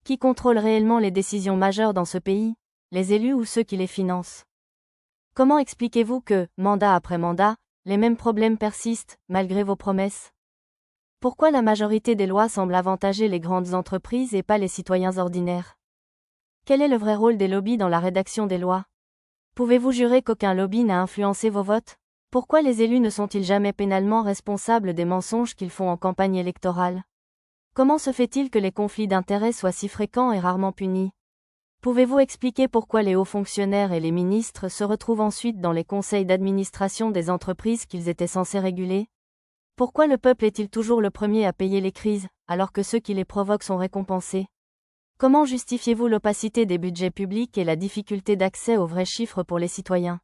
Qui contrôle réellement les décisions majeures dans ce pays? Les élus ou ceux qui les financent? Comment expliquez-vous que, mandat après mandat, les mêmes problèmes persistent, malgré vos promesses? Pourquoi la majorité des lois semble avantager les grandes entreprises et pas les citoyens ordinaires? Quel est le vrai rôle des lobbies dans la rédaction des lois? Pouvez-vous jurer qu'aucun lobby n'a influencé vos votes? Pourquoi les élus ne sont-ils jamais pénalement responsables des mensonges qu'ils font en campagne électorale? Comment se fait-il que les conflits d'intérêts soient si fréquents et rarement punis? Pouvez-vous expliquer pourquoi les hauts fonctionnaires et les ministres se retrouvent ensuite dans les conseils d'administration des entreprises qu'ils étaient censés réguler? Pourquoi le peuple est-il toujours le premier à payer les crises, alors que ceux qui les provoquent sont récompensés? Comment justifiez-vous l'opacité des budgets publics et la difficulté d'accès aux vrais chiffres pour les citoyens?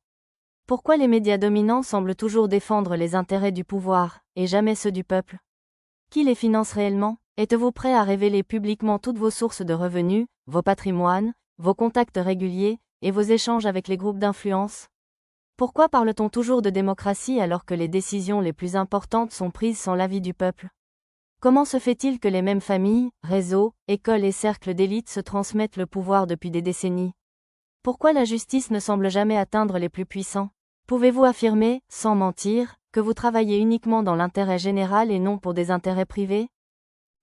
Pourquoi les médias dominants semblent toujours défendre les intérêts du pouvoir, et jamais ceux du peuple? Qui les finance réellement? Êtes-vous prêt à révéler publiquement toutes vos sources de revenus, vos patrimoines, vos contacts réguliers, et vos échanges avec les groupes d'influence? Pourquoi parle-t-on toujours de démocratie alors que les décisions les plus importantes sont prises sans l'avis du peuple? Comment se fait-il que les mêmes familles, réseaux, écoles et cercles d'élite se transmettent le pouvoir depuis des décennies? Pourquoi la justice ne semble jamais atteindre les plus puissants? Pouvez-vous affirmer, sans mentir, que vous travaillez uniquement dans l'intérêt général et non pour des intérêts privés?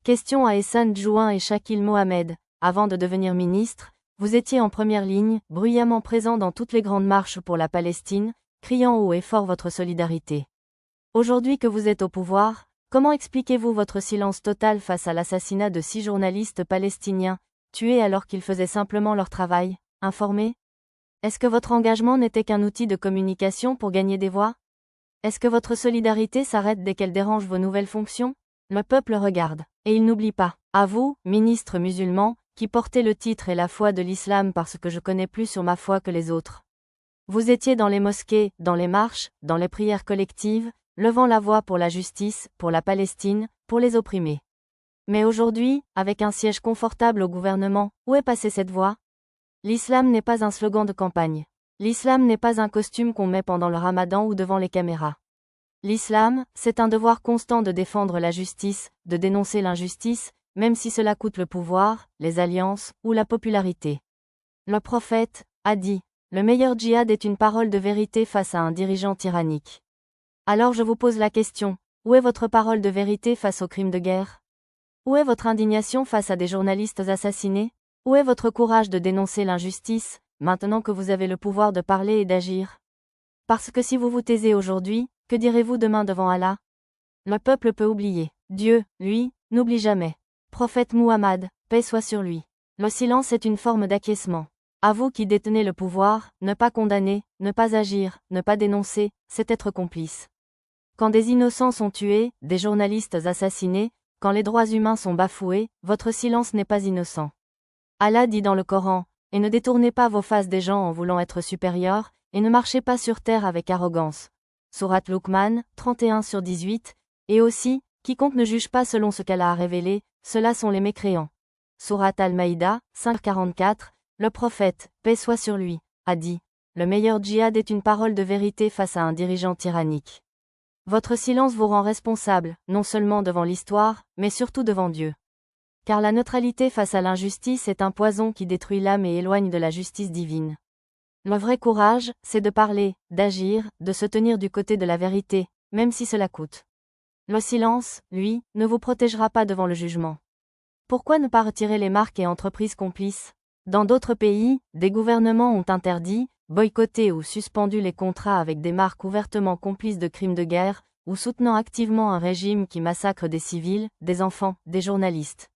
Question à Ehsan Djouin et Shakil Mohamed. Avant de devenir ministre, vous étiez en première ligne, bruyamment présent dans toutes les grandes marches pour la Palestine, criant haut et fort votre solidarité. Aujourd'hui que vous êtes au pouvoir, comment expliquez-vous votre silence total face à l'assassinat de 6 journalistes palestiniens, tués alors qu'ils faisaient simplement leur travail, informer? Est-ce que votre engagement n'était qu'un outil de communication pour gagner des voix? Est-ce que votre solidarité s'arrête dès qu'elle dérange vos nouvelles fonctions? Le peuple regarde, et il n'oublie pas. À vous, ministre musulman, qui portez le titre et la foi de l'islam parce que je connais plus sur ma foi que les autres. Vous étiez dans les mosquées, dans les marches, dans les prières collectives, levant la voix pour la justice, pour la Palestine, pour les opprimés. Mais aujourd'hui, avec un siège confortable au gouvernement, où est passée cette voix? L'islam n'est pas un slogan de campagne. L'islam n'est pas un costume qu'on met pendant le ramadan ou devant les caméras. L'islam, c'est un devoir constant de défendre la justice, de dénoncer l'injustice, même si cela coûte le pouvoir, les alliances, ou la popularité. Le prophète a dit, le meilleur djihad est une parole de vérité face à un dirigeant tyrannique. Alors je vous pose la question, où est votre parole de vérité face aux crimes de guerre? Où est votre indignation face à des journalistes assassinés? Où est votre courage de dénoncer l'injustice, maintenant que vous avez le pouvoir de parler et d'agir? Parce que si vous vous taisez aujourd'hui, que direz-vous demain devant Allah? Le peuple peut oublier. Dieu, lui, n'oublie jamais. Prophète Muhammad, paix soit sur lui. Le silence est une forme d'acquiescement. À vous qui détenez le pouvoir, ne pas condamner, ne pas agir, ne pas dénoncer, c'est être complice. Quand des innocents sont tués, des journalistes assassinés, quand les droits humains sont bafoués, votre silence n'est pas innocent. Allah dit dans le Coran, et ne détournez pas vos faces des gens en voulant être supérieurs, et ne marchez pas sur terre avec arrogance. Sourate Luqman, 31/18, et aussi, quiconque ne juge pas selon ce qu'Allah a révélé, ceux-là sont les mécréants. Sourate Al-Maïda, 5:44, le prophète, paix soit sur lui, a dit, le meilleur djihad est une parole de vérité face à un dirigeant tyrannique. Votre silence vous rend responsable, non seulement devant l'histoire, mais surtout devant Dieu. Car la neutralité face à l'injustice est un poison qui détruit l'âme et éloigne de la justice divine. Le vrai courage, c'est de parler, d'agir, de se tenir du côté de la vérité, même si cela coûte. Le silence, lui, ne vous protégera pas devant le jugement. Pourquoi ne pas retirer les marques et entreprises complices? Dans d'autres pays, des gouvernements ont interdit, boycotté ou suspendu les contrats avec des marques ouvertement complices de crimes de guerre, ou soutenant activement un régime qui massacre des civils, des enfants, des journalistes.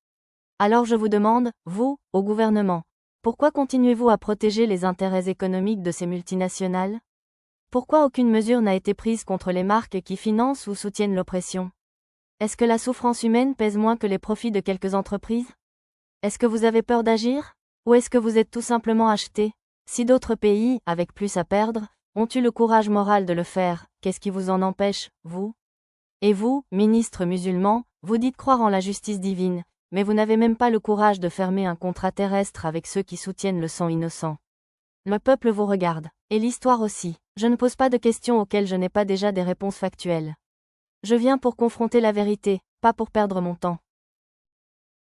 Alors je vous demande, vous, au gouvernement, pourquoi continuez-vous à protéger les intérêts économiques de ces multinationales? Pourquoi aucune mesure n'a été prise contre les marques qui financent ou soutiennent l'oppression? Est-ce que la souffrance humaine pèse moins que les profits de quelques entreprises? Est-ce que vous avez peur d'agir? Ou est-ce que vous êtes tout simplement acheté? Si d'autres pays, avec plus à perdre, ont eu le courage moral de le faire, qu'est-ce qui vous en empêche, vous? Et vous, ministre musulman, vous dites croire en la justice divine, mais vous n'avez même pas le courage de fermer un contrat terrestre avec ceux qui soutiennent le sang innocent. Le peuple vous regarde, et l'histoire aussi. Je ne pose pas de questions auxquelles je n'ai pas déjà des réponses factuelles. Je viens pour confronter la vérité, pas pour perdre mon temps.